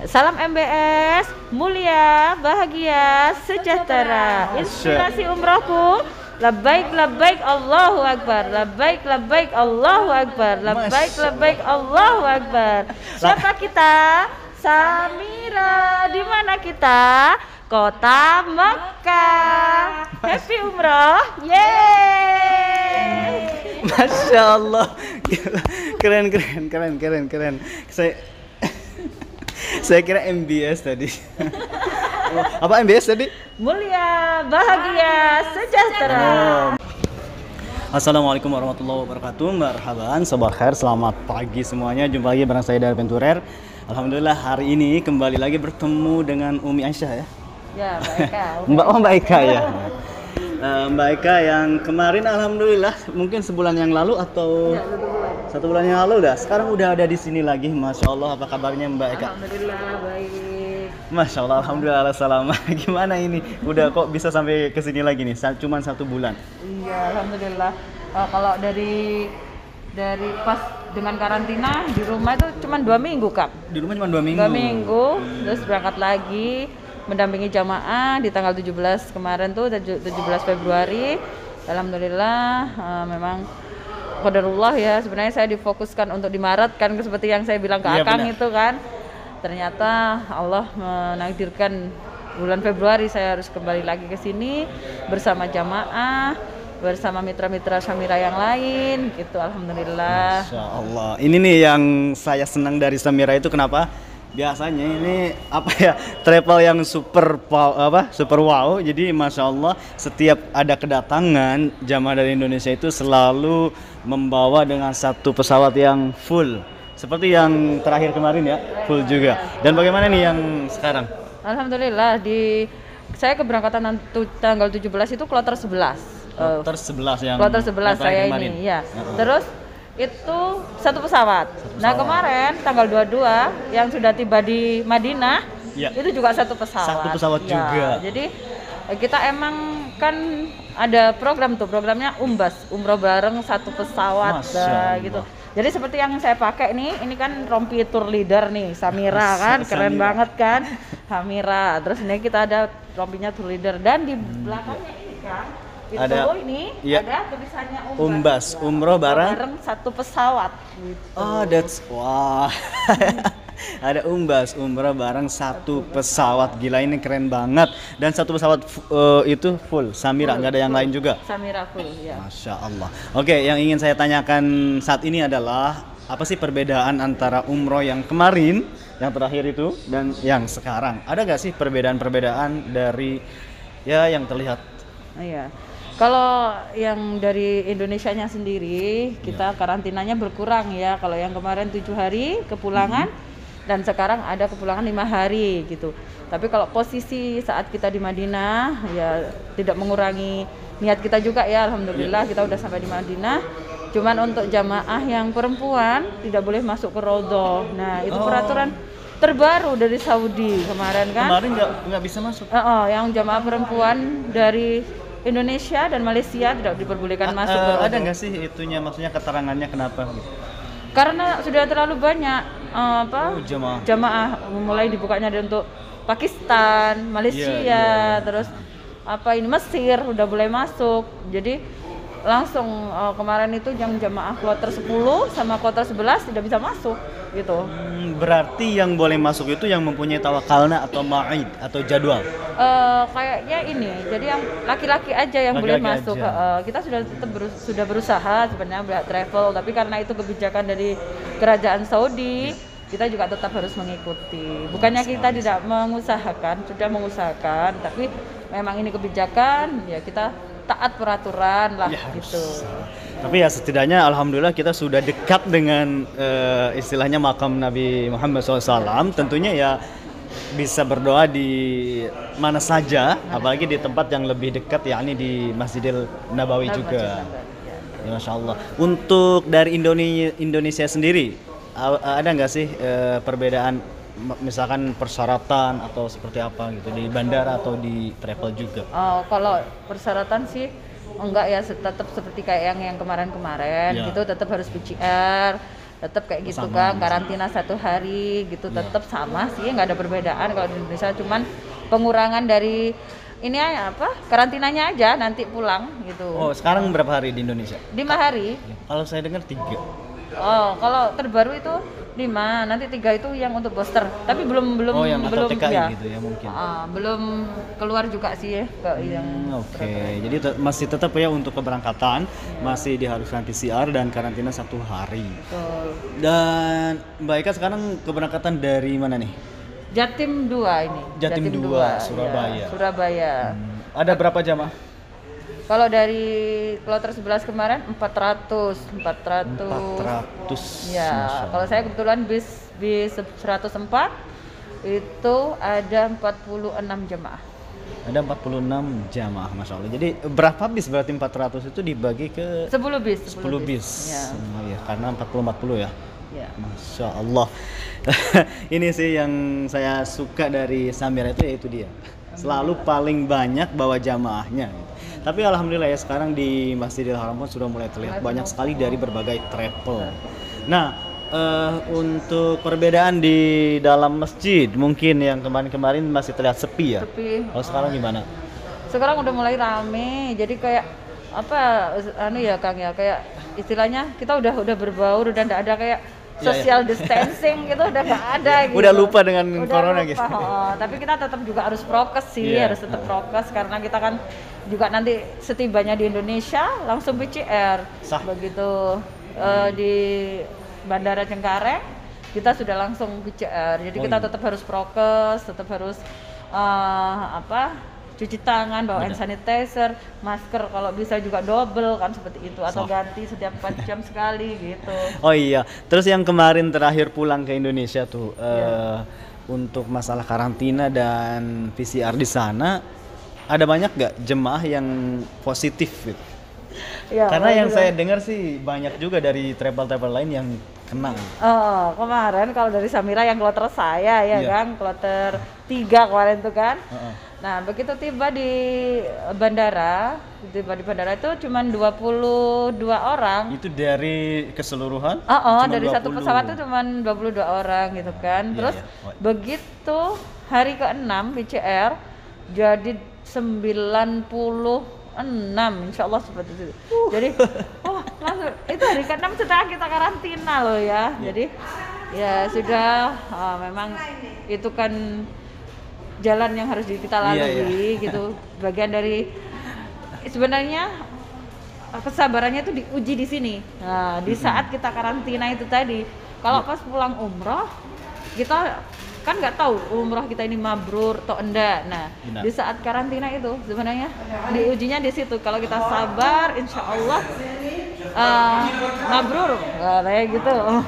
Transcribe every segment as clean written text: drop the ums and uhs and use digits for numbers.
Salam MBS, mulia, bahagia, sejahtera. Inspirasi umrohku. Labbaik labbaik Allahu Akbar. Labbaik labbaik Allahu Akbar. Labbaik labbaik Allahu Akbar. Siapa kita? Samira. Di mana kita? Kota Mekah. Happy umroh. Yeay. Masya Allah. Keren. Saya kira MBS tadi. Apa MBS tadi? Mulia, bahagia, sejahtera. Assalamualaikum warahmatullahi wabarakatuh. Marhaban, sabah khair, selamat pagi semuanya. Jumpa lagi bareng saya dari Aventurer. Alhamdulillah hari ini kembali lagi bertemu dengan Umi Aisyah ya. Ya, Mbak Eka. Mbak Eka ya. Mbak Eka yang kemarin alhamdulillah mungkin sebulan yang lalu atau Ya, 1 bulan yang lalu sekarang udah ada di sini lagi. Masya Allah, apa kabarnya Mbak Eka? Alhamdulillah baik. Masya Allah, alhamdulillah salam. Gimana ini? Udah kok bisa sampai ke sini lagi nih? Cuman 1 bulan. Iya, alhamdulillah. Kalau dari pas dengan karantina di rumah itu cuma 2 minggu, Kak. Di rumah cuma 2 minggu. 2 minggu, terus berangkat lagi mendampingi jamaah di tanggal 17 kemarin tuh, 17 Februari. Alhamdulillah, memang qadarullah ya. Sebenarnya saya difokuskan untuk di Maret kan, seperti yang saya bilang ke Iya, Akang benar. itu kan. Ternyata Allah menakdirkan bulan Februari saya harus kembali lagi ke sini bersama jamaah, bersama mitra-mitra Samira yang lain gitu. Alhamdulillah. Masya Allah. Ini nih yang saya senang dari Samira itu kenapa? Biasanya ini apa ya, travel yang super wow. Jadi Masya Allah setiap ada kedatangan jamaah dari Indonesia itu selalu membawa dengan satu pesawat yang full. Seperti yang terakhir kemarin ya, full juga. Dan bagaimana nih yang sekarang? Alhamdulillah saya keberangkatan tanggal 17 itu kloter 11. Kloter 11 yang Kloter 11 saya kemarin. ini ya. Terus itu satu pesawat. Nah, kemarin tanggal 22 yang sudah tiba di Madinah, Ya. itu juga satu pesawat. Satu pesawat Ya, juga. Jadi kita emang kan ada programnya umroh bareng satu pesawat Masya Allah. gitu. Jadi seperti yang saya pakai nih, ini kan rompi tour leader nih, Samira kan, keren Samira. banget kan, Samira. Terus ini kita ada rompinya tour leader dan di belakangnya ini kan, itu Ada- ini iya. ada tulisannya Umbas, umroh bareng. satu pesawat. Gitu. Oh, wah. Ada umroh bareng satu pesawat. Gila, ini keren banget. Dan satu pesawat itu full Samira, nggak ada yang lain juga. Samira full ya. Masya Allah. Oke, yang ingin saya tanyakan saat ini adalah apa sih perbedaan antara umroh yang kemarin, yang terakhir itu, dan yang sekarang? Ada nggak sih perbedaan dari ya yang terlihat? Iya. Kalau yang dari Indonesianya sendiri, kita karantinanya berkurang ya. Kalau yang kemarin 7 hari kepulangan dan sekarang ada kepulangan 5 hari gitu. Tapi kalau posisi saat kita di Madinah ya tidak mengurangi niat kita juga ya. Alhamdulillah kita udah sampai di Madinah. Cuman untuk jamaah yang perempuan tidak boleh masuk ke Raudhah. Nah, itu peraturan terbaru dari Saudi kemarin kan. Kemarin nggak bisa masuk. Yang jamaah perempuan dari Indonesia dan Malaysia tidak diperbolehkan masuk ke Ada Raudhah. nggak sih itunya, maksudnya keterangannya kenapa gitu? Karena sudah terlalu banyak Jamaah. mulai dibukanya dari untuk Pakistan, Malaysia, Iya. terus Mesir udah boleh masuk. Jadi langsung kemarin itu yang jamaah kloter 10 sama kloter 11 tidak bisa masuk gitu. Berarti yang boleh masuk itu yang mempunyai tawakalna atau ma'id atau jadwal. Kayaknya ini, jadi yang laki-laki aja yang boleh Laki-laki masuk. aja. Kita sudah berusaha sebenarnya melihat travel, tapi karena itu kebijakan dari kerajaan Saudi, kita juga tetap harus mengikuti. Bukannya kita tidak mengusahakan, sudah mengusahakan, tapi memang ini kebijakan, ya kita taat peraturan lah Ya, harus. gitu. Tapi ya setidaknya alhamdulillah kita sudah dekat dengan istilahnya makam Nabi Muhammad SAW. Tentunya ya bisa berdoa di mana saja, apalagi di tempat yang lebih dekat, yakni di Masjidil Nabawi juga. Ya, Masya Allah. Untuk dari Indonesia sendiri, ada nggak sih perbedaan, misalkan persyaratan atau seperti apa gitu di bandara atau di travel juga? Kalau persyaratan sih enggak ya, tetap seperti kayak yang kemarin-kemarin Ya. gitu, tetap harus PCR, tetap kayak gitu Sama, kan, sama. karantina 1 hari gitu, Iya. tetap sama sih, nggak ada perbedaan kalau di Indonesia, cuman pengurangan dari ini apa karantinanya aja nanti pulang gitu. Oh, sekarang berapa hari di Indonesia? 5 hari. Kalau saya dengar 3. Oh, kalau terbaru itu 5, nanti 3 itu yang untuk booster. Tapi belum Oh, yang atau belum TKI ya. gitu ya mungkin. Belum keluar juga sih ya ke yang Oke, jadi masih tetap ya untuk keberangkatan masih diharuskan PCR dan karantina 1 hari. Betul. Dan Mbak Eka sekarang keberangkatan dari mana nih? Jatim 2 ini. Jatim 2, 2, Surabaya. ya, Surabaya. Ada berapa jamaah? Kalau dari kloter 11 kemarin 400. 400. Ya, Masya kalau saya kebetulan bis 104 itu ada 46 jemaah. Ada 46 jamaah, Masya Allah. Jadi berapa bis berarti 400 itu dibagi ke 10 bis. 10 bis? Ya. Oh, iya, karena 40-40 ya? Ya. Masya Allah. Ini sih yang saya suka dari Samira itu, yaitu dia selalu paling banyak bawa jamaahnya. Tapi alhamdulillah ya sekarang di Masjidil Haram pun sudah mulai terlihat banyak sekali dari berbagai travel. Nah, untuk perbedaan di dalam masjid mungkin yang kemarin-kemarin masih terlihat sepi ya. Tapi Kalau sekarang gimana? sekarang udah mulai rame, jadi kayak apa anu ya Kang ya, kayak istilahnya kita udah berbaur, udah nggak ada kayak social distancing gitu, udah nggak ada gitu. Udah lupa dengan Udah corona lupa, gitu. tapi kita tetap juga harus prokes sih, Iya. harus tetap prokes karena kita kan juga nanti setibanya di Indonesia langsung PCR. Sah. Begitu di Bandara Cengkareng kita sudah langsung PCR. Jadi kita tetap harus prokes, tetap harus cuci tangan, bawa hand sanitizer, masker kalau bisa juga double kan seperti itu, atau ganti setiap 4 jam sekali gitu. Oh iya, terus yang kemarin terakhir pulang ke Indonesia tuh untuk masalah karantina dan PCR di sana, ada banyak gak jemaah yang positif gitu? Ya, Karena yang saya dengar sih banyak juga dari travel-travel lain yang kena. Oh, kemarin kalau dari Samira yang kloter saya ya Iya. kan, kloter 3 kemarin tuh kan. Heeh. Nah, begitu tiba di bandara itu cuma 22 orang. Itu dari keseluruhan? Oh, cuma dari satu 20. pesawat itu cuma 22 orang gitu kan. Iya, Terus iya. Oh. begitu hari ke-6 PCR jadi 96, insya Allah seperti itu. Jadi, langsung itu hari ke-6 setelah kita karantina loh ya. Jadi ya sudah, memang itu kan jalan yang harus kita lalui gitu. Bagian dari sebenarnya kesabarannya itu diuji di sini. Nah, di saat kita karantina itu tadi, kalau pas pulang umroh kita kan nggak tahu umroh kita ini mabrur atau enggak. Nah, Benar. di saat karantina itu sebenarnya diujinya di situ. Kalau kita sabar, insya Allah mabrur, kayak gitu.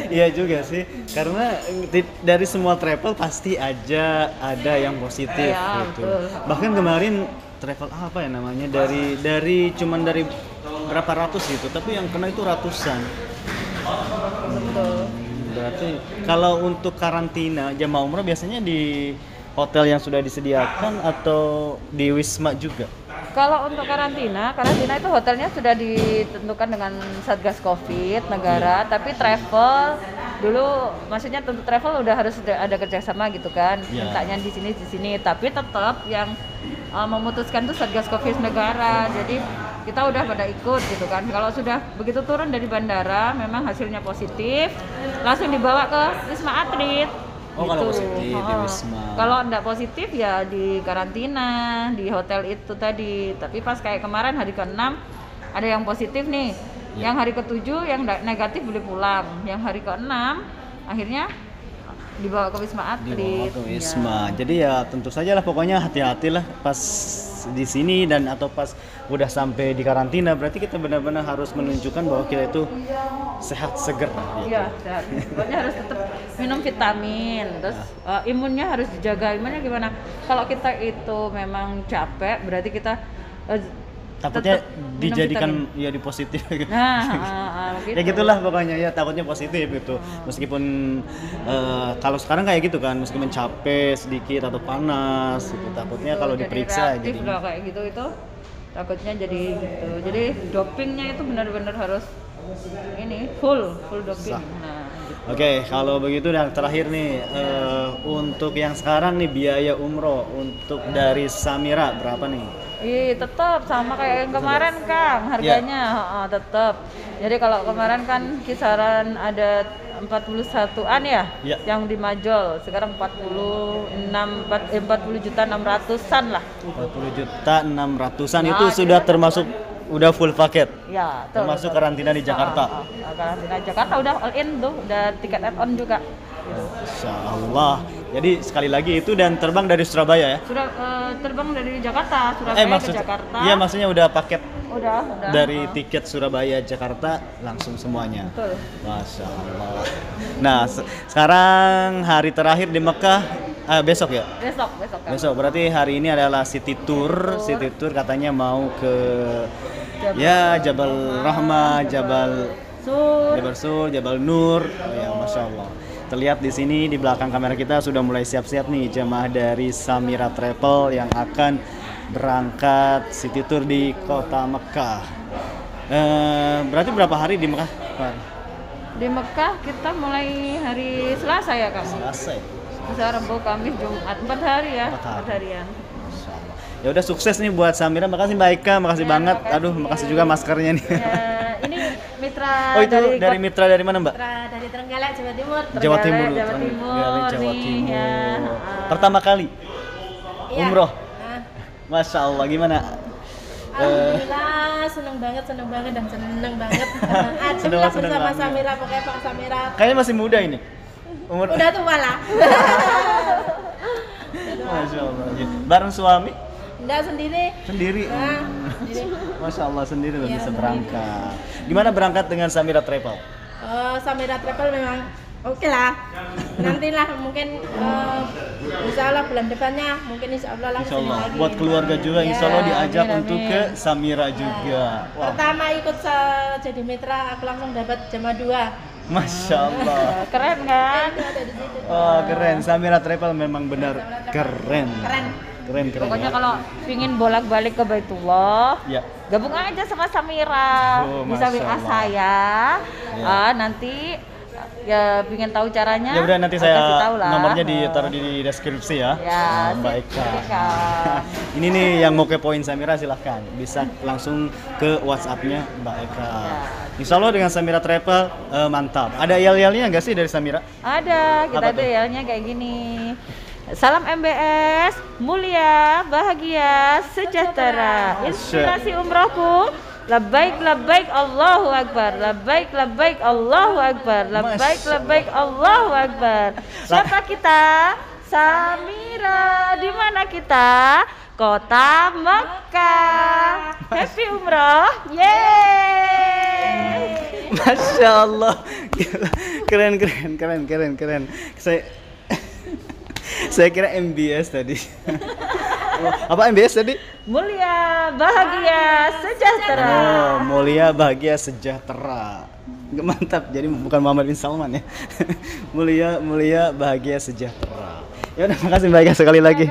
Iya juga sih, karena dari semua travel pasti aja ada yang positif Iya, gitu. betul. Bahkan kemarin travel apa ya namanya, dari cuman dari berapa ratus gitu, tapi yang kena itu ratusan. Betul. Berarti kalau untuk karantina jamaah umroh biasanya di hotel yang sudah disediakan atau di Wisma juga? Kalau untuk karantina itu hotelnya sudah ditentukan dengan Satgas Covid negara, tapi travel dulu, maksudnya tentu travel udah harus ada kerjasama gitu kan, mintanya di sini, tapi tetap yang memutuskan itu Satgas Covid negara, jadi kita udah pada ikut gitu kan. Kalau sudah begitu turun dari bandara, memang hasilnya positif, langsung dibawa ke Wisma Atlet. Oh, kalau positif di Wisma. Kalau enggak positif ya di karantina di hotel itu tadi. Tapi pas kayak kemarin hari ke-6 ada yang positif nih. Yang hari ke-7 yang negatif boleh pulang. Yang hari ke-6 akhirnya dibawa ke Wisma Atlet. Dibawa ke Wisma. Jadi ya tentu saja lah, pokoknya hati-hatilah pas di sini dan atau pas udah sampai di karantina, berarti kita benar-benar harus menunjukkan bahwa kita itu sehat seger. Iya, sehat. Pokoknya harus tetap minum vitamin, terus imunnya harus dijaga. Imunnya gimana? Kalau kita itu memang capek, berarti kita takutnya tetap minum dijadikan vitamin. ya di positif. Nah, gitu. Ya gitulah pokoknya, ya takutnya positif gitu. Meskipun kalau sekarang kayak gitu kan, meskipun capek sedikit atau panas gitu, takutnya kalau diperiksa reaktif jadi lah kayak gitu, itu takutnya jadi gitu. Jadi dopingnya itu benar-benar harus ini full doping. Sah. Nah, gitu. Oke, kalau begitu dan terakhir nih untuk yang sekarang nih biaya umroh untuk dari Samira berapa nih? Tetap sama kayak yang kemarin Kang, harganya tetap. Jadi kalau kemarin kan kisaran ada 41-an ya, yang di Majol. Sekarang 40 juta 600-an lah. 40 juta 600-an itu sudah termasuk udah full paket. Ya, termasuk karantina di Jakarta. Karantina Jakarta udah all in tuh, udah tiket add-on juga. Insya Allah. Jadi sekali lagi itu dan terbang dari Surabaya ya? Terbang dari Jakarta, Surabaya ke Jakarta. Iya, maksudnya udah paket. Udah. Dari tiket Surabaya Jakarta langsung semuanya. Betul. Masya Allah. Nah, sekarang hari terakhir di Mekah besok ya? Besok kan. Besok berarti hari ini adalah city tour. City tour katanya mau ke Jabal Rahmah, Jabal Sur, Jabal Nur. Oh ya, Masya Allah. Terlihat di sini di belakang kamera kita sudah mulai siap-siap nih jemaah dari Samira Travel yang akan berangkat city tour di kota Mekah. Berarti berapa hari di Mekah? Di Mekah kita mulai hari Selasa ya Kang? Selasa. Selasa, Rabu, Kamis, Jumat, 4 hari ya. 4 harian. Ya udah sukses nih buat Samira. Makasih Mbak Eka, makasih banget. Aduh, makasih juga maskernya nih. Ya, ini mitra dari mitra dari mana Mbak? Mitra dari Trenggalek, Jawa Timur. Jawa Timur. Ya. Pertama kali umroh. Nah. Masya Allah, gimana? Alhamdulillah, seneng banget dan seneng banget. Adem lah bersama Samira, pokoknya Pak Samira. Kayaknya masih muda ini. Udah tua lah. Masya Allah. Bareng suami? Enggak sendiri. Sendiri. Nah, sendiri. Masya Allah sendiri udah Iya, bisa sendiri. berangkat. Gimana berangkat dengan Samira Travel? Samira Travel memang oke lah. Nantilah mungkin insya Allah bulan depannya mungkin insya Allah Insya langsung Allah. lagi. Buat keluarga juga, insya Allah Ya, diajak amin, untuk amin. ke Samira juga. Wah, Pertama ikut jadi mitra, aku langsung dapat jamaah 2. Masya Allah. Keren kan? Itu ada di situ. Oh keren, Samira Travel memang benar keren. Keren. Pokoknya kalau pingin bolak-balik ke Baitullah, Ya. gabung aja sama Samira. Oh, Bisa Masya WA Allah. saya. Ya. nanti ya pingin tahu caranya. Ya udah nanti kasih tahu saya lah. nomornya ditaruh di deskripsi ya. Ya, Baik sip, Kak. Ini nih yang mau kepoin Samira silahkan bisa langsung ke WhatsApp-nya Mbak Eka. Ya. Insya Allah dengan Samira Travel mantap. Ada yel-yelnya nggak sih dari Samira? Ada, kita Apa tuh? ada yelnya kayak gini. Salam MBS, mulia, bahagia, sejahtera. Inspirasi umrohku. Labbaik labbaik Allahu Akbar. Labbaik labbaik Allahu Akbar. Labbaik Masya labbaik Allahu Akbar. Siapa kita? Samira. Di mana kita? Kota Mekah. Happy umroh. Yeay. Masya Allah. Gila. Keren. Saya kira MBS tadi. Apa MBS tadi? Mulia, bahagia, sejahtera. Oh, mulia, bahagia, sejahtera. Mantap. Jadi bukan Muhammad bin Salman ya. mulia, bahagia, sejahtera. Ya udah, makasih Mbak Eka sekali lagi.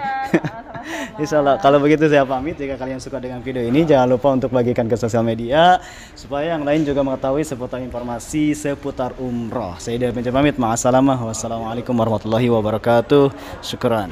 Insya Allah. Kalau begitu saya pamit. Jika kalian suka dengan video ini, jangan lupa untuk bagikan ke sosial media supaya yang lain juga mengetahui seputar informasi seputar umroh. Saya Idhar pamit. Ma'assalamah. Wassalamualaikum warahmatullahi wabarakatuh. Syukran.